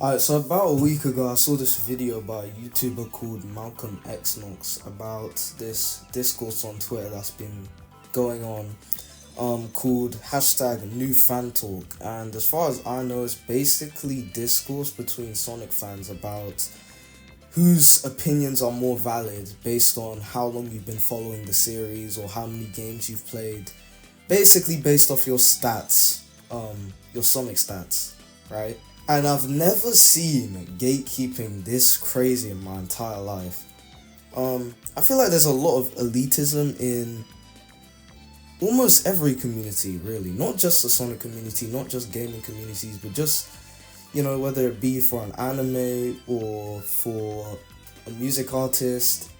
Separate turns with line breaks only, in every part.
Alright, so about a week ago, I saw this video by a YouTuber called Malcolm X Knox about this discourse on Twitter that's been going on, called hashtag newfantalk. And as far as I know, it's basically discourse between Sonic fans about whose opinions are more valid based on how long you've been following the series or how many games you've played. Basically based off your stats, your Sonic stats, right? And I've never seen gatekeeping this crazy in my entire life. I feel like there's a lot of elitism in almost every community, really. Not just the Sonic community, not just gaming communities, but just, whether it be for an anime or for a music artist.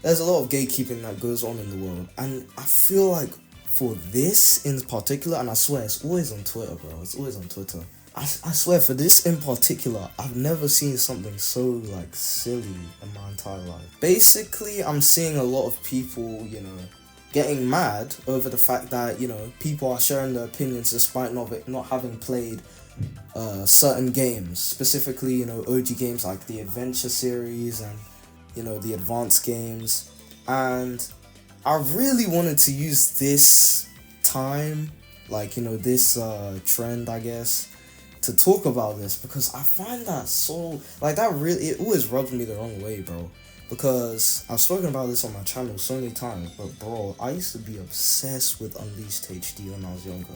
There's a lot of gatekeeping that goes on in the world. And I feel like for this in particular, and I swear it's always on Twitter, bro. It's always on Twitter. I swear, for this in particular, I've never seen something so, silly in my entire life. Basically, I'm seeing a lot of people, getting mad over the fact that, people are sharing their opinions despite not having played certain games. Specifically, OG games like the Adventure series and, the advanced games. And I really wanted to use this time, this trend, I guess, to talk about this, because I find that so, it always rubs me the wrong way, bro. Because I've spoken about this on my channel so many times, but bro, I used to be obsessed with Unleashed HD when I was younger.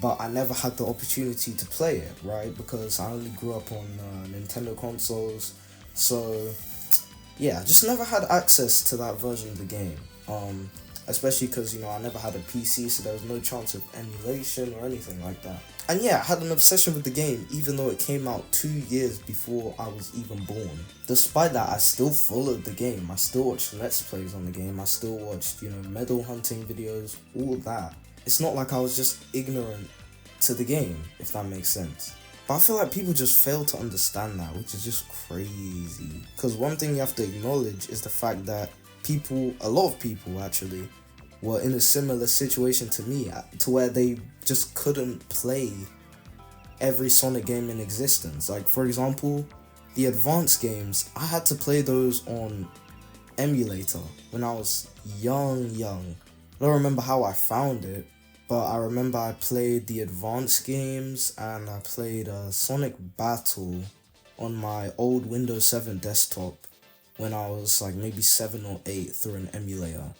But I never had the opportunity to play it, right? Because I only grew up on Nintendo consoles. So, yeah, I just never had access to that version of the game. Especially because, I never had a PC, so there was no chance of emulation or anything like that. And yeah, I had an obsession with the game, even though it came out 2 years before I was even born. Despite that, I still followed the game. I still watched Let's Plays on the game. I still watched, medal hunting videos, all that. It's not like I was just ignorant to the game, if that makes sense. But I feel like people just fail to understand that, which is just crazy. Because one thing you have to acknowledge is the fact that a lot of people actually, were in a similar situation to me, to where they just couldn't play every Sonic game in existence. Like, for example, the advanced games, I had to play those on emulator when I was young. I don't remember how I found it, but I remember I played the advanced games and I played Sonic Battle on my old Windows 7 desktop when I was maybe 7 or 8 through an emulator.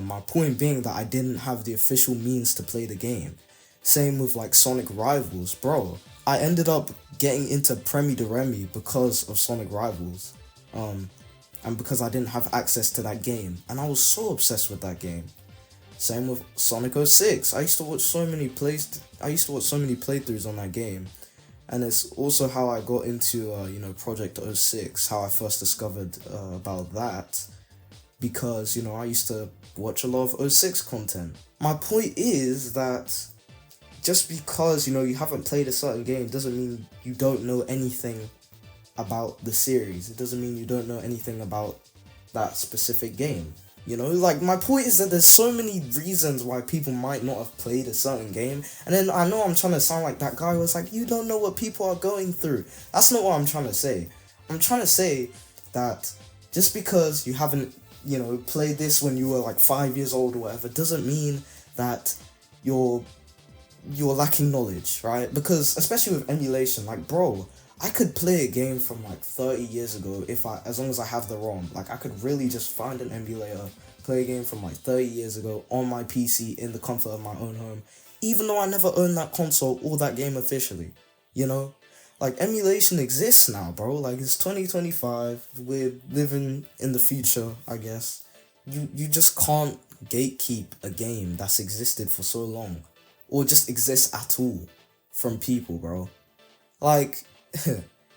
My point being that I didn't have the official means to play the game. Same with Sonic Rivals, bro. I ended up getting into Premi de Remi because of Sonic Rivals. And because I didn't have access to that game. And I was so obsessed with that game. Same with Sonic 06. I used to watch so many playthroughs on that game. And it's also how I got into Project 06, how I first discovered about that. Because, I used to watch a lot of 06 content. My point is that just because, you haven't played a certain game doesn't mean you don't know anything about the series. It doesn't mean you don't know anything about that specific game. My point is that there's so many reasons why people might not have played a certain game. And then I know I'm trying to sound like that guy who was like, you don't know what people are going through. That's not what I'm trying to say. I'm trying to say that just because you haven't played this when you were 5 years old or whatever, doesn't mean that you're lacking knowledge, right? Because especially with emulation, bro, I could play a game from 30 years ago as long as I have the ROM. I could really just find an emulator, play a game from 30 years ago on my PC in the comfort of my own home, even though I never owned that console or that game officially, emulation exists now, bro. It's 2025. We're living in the future, I guess. You just can't gatekeep a game that's existed for so long, or just exists at all, from people, bro.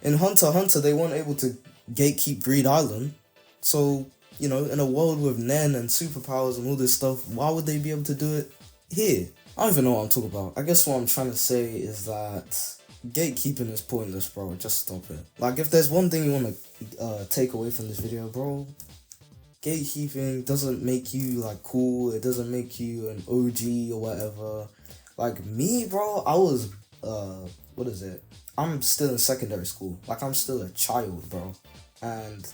In Hunter x Hunter, they weren't able to gatekeep Greed Island. So, in a world with Nen and superpowers and all this stuff, why would they be able to do it here? I don't even know what I'm talking about. I guess what I'm trying to say is that gatekeeping is pointless, bro. Just stop it. If there's one thing you want to take away from this video, bro, gatekeeping doesn't make you cool. It doesn't make you an OG or whatever. Me, bro, I was what is it? I'm still in secondary school. Like, I'm still a child, bro. And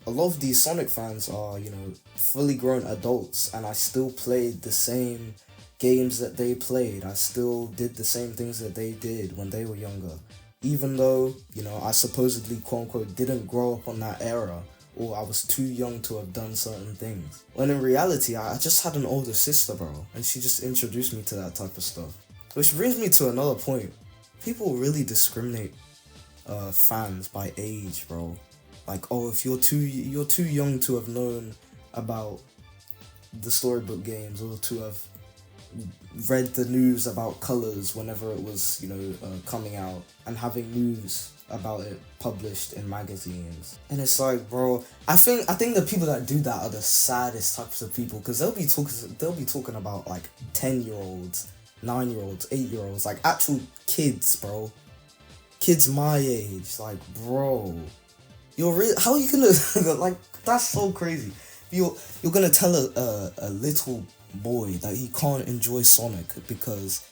a lot of these Sonic fans are, you know, fully grown adults, and I still played the same games that they played. I still did the same things that they did when they were younger. Even though, you know, I supposedly, quote unquote, didn't grow up on that era, or I was too young to have done certain things. When in reality, I just had an older sister, bro, and she just introduced me to that type of stuff. Which brings me to another point. People really discriminate fans by age, bro. Like, oh, if you're too young to have known about the storybook games, or to have read the news about colors whenever it was, you know, coming out, and having news about it published in magazines. And it's like, bro, I think the people that do that are the saddest types of people, because they'll be talking about like 10-year-olds, 9-year-olds, 8-year-olds, like actual kids, bro. Kids my age. Like, bro, how are you gonna like, that's so crazy. You're gonna tell a little boy that he can't enjoy Sonic because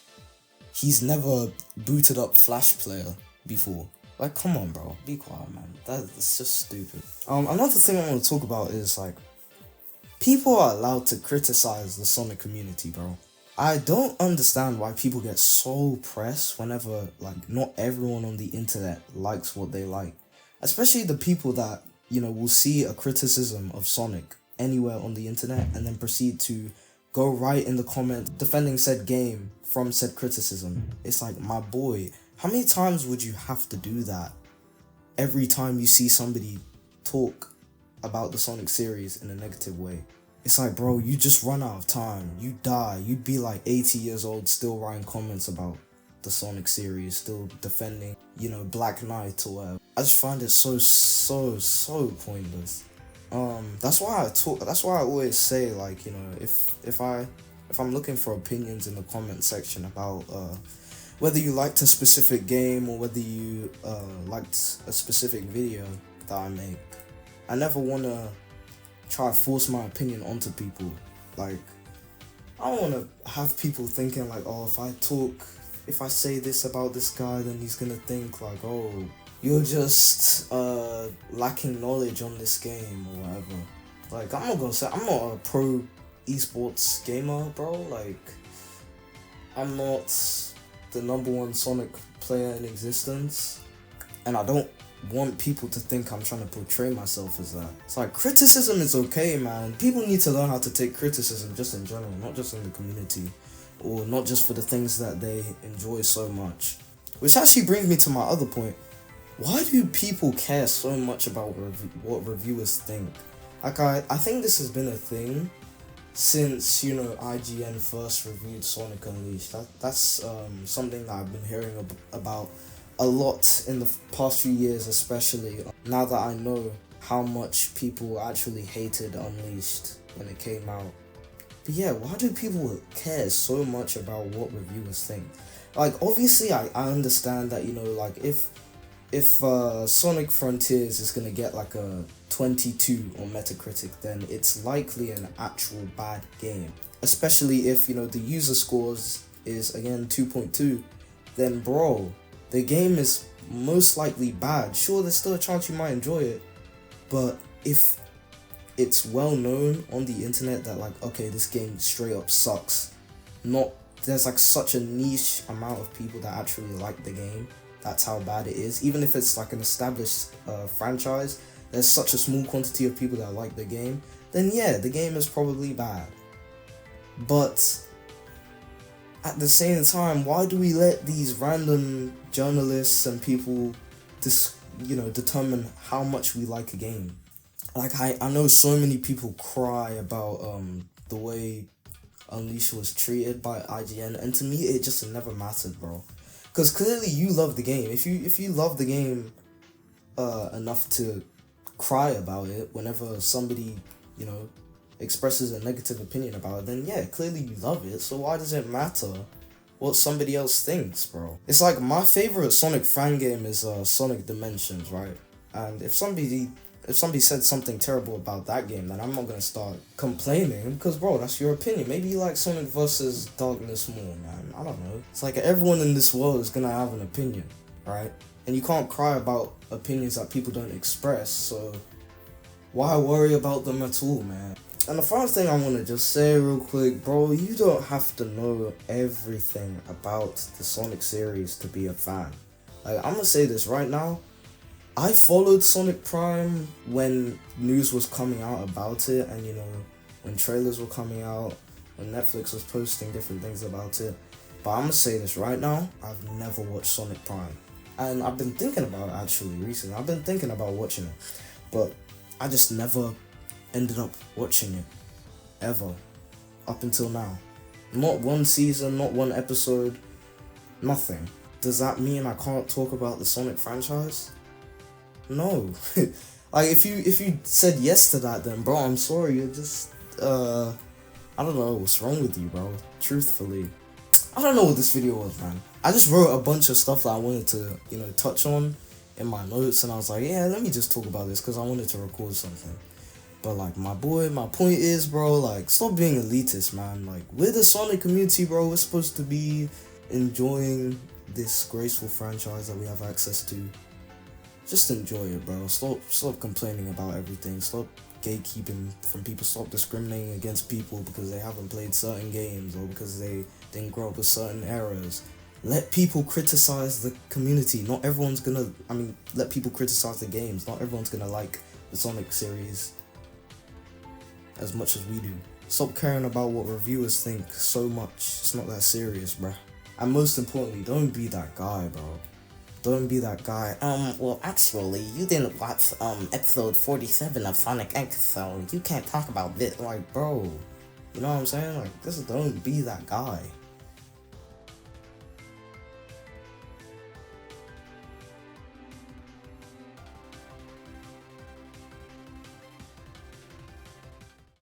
he's never booted up Flash Player before. Like, come on, bro, be quiet, man. That's just stupid. Another thing I want to talk about is, like, people are allowed to criticize the Sonic community, bro. I don't understand why people get so pressed whenever, like, not everyone on the internet likes what they like. Especially the people that, you know, will see a criticism of Sonic anywhere on the internet and then proceed to go right in the comment defending said game from said criticism. It's like, my boy, how many times would you have to do that every time you see somebody talk about the Sonic series in a negative way? It's like, bro, you just run out of time. You die. You'd be like 80 years old still writing comments about the Sonic series, still defending, you know, Black Knight or whatever. I just find it so pointless. That's why I always say, like, you know, if I'm looking for opinions in the comment section about whether you liked a specific game or whether you liked a specific video that I make, I never want to try to force my opinion onto people. Like, I don't want to have people thinking like, oh, if I say this about this guy, then he's gonna think like, oh, you're just lacking knowledge on this game or whatever. Like, I'm not a pro esports gamer, bro. Like, I'm not the #1 Sonic player in existence, and I don't want people to think I'm trying to portray myself as that. It's like, criticism is okay, man. People need to learn how to take criticism just in general, not just in the community, or not just for the things that they enjoy so much. Which actually brings me to my other point. Why do people care so much about what reviewers think? Like, I think this has been a thing since, you know, IGN first reviewed Sonic Unleashed. That's something that I've been hearing about a lot in the past few years, especially now that I know how much people actually hated Unleashed when it came out. But yeah, why do people care so much about what reviewers think? Like, obviously I understand that, you know, like, if Sonic Frontiers is gonna get like a 22 on Metacritic, then it's likely an actual bad game. Especially if, you know, the user scores is, again, 2.2, then bro, the game is most likely bad. Sure, there's still a chance you might enjoy it, but if it's well known on the internet that, like, okay, this game straight up sucks, there's like such a niche amount of people that actually like the game, that's how bad it is. Even if it's like an established franchise, there's such a small quantity of people that like the game, then yeah, the game is probably bad. But at the same time, why do we let these random journalists and people determine how much we like a game? Like, I know so many people cry about the way Unleashed was treated by IGN, and to me it just never mattered, bro. Because clearly you love the game. If you love the game enough to cry about it whenever somebody, you know, expresses a negative opinion about it, then yeah, clearly you love it. So why does it matter what somebody else thinks, bro? It's like, my favorite Sonic fan game is Sonic Dimensions, right? And if somebody If somebody said something terrible about that game, then I'm not gonna start complaining, because bro, that's your opinion. Maybe you like Sonic versus Darkness more, man. I don't know. It's like everyone in this world is gonna have an opinion, right? And you can't cry about opinions that people don't express, so why worry about them at all, man? And the first thing I want to just say real quick, bro, you don't have to know everything about the Sonic series to be a fan. Like, I'm gonna say this right now. I followed Sonic Prime when news was coming out about it, and you know, when trailers were coming out, when Netflix was posting different things about it. But I'm gonna say this right now, I've never watched Sonic Prime. And I've been thinking about it actually recently. I've been thinking about watching it, but I just never ended up watching it, ever, up until now. Not one season, not one episode, nothing. Does that mean I can't talk about the Sonic franchise? No. Like, if you said yes to that, then bro, I'm sorry, you're just, I don't know what's wrong with you, bro, truthfully. I don't know what this video was, man. I just wrote a bunch of stuff that I wanted to, you know, touch on in my notes, and I was like, yeah, let me just talk about this, because I wanted to record something. But like, my point is, bro, like, stop being elitist, man. Like, we're the Sonic community, bro. We're supposed to be enjoying this graceful franchise that we have access to. Just enjoy it, bro. Stop complaining about everything. Stop gatekeeping from people. Stop discriminating against people because they haven't played certain games or because they didn't grow up with certain eras. Let people criticize the community. Not everyone's gonna, let people criticize the games. Not everyone's gonna like the Sonic series as much as we do. Stop caring about what reviewers think so much. It's not that serious, bruh. And most importantly, don't be that guy, bro. Don't be that guy.
Well, actually, you didn't watch, episode 47 of Sonic X, so you can't talk about this.
Like, bro, you know what I'm saying? Like, just don't be that guy.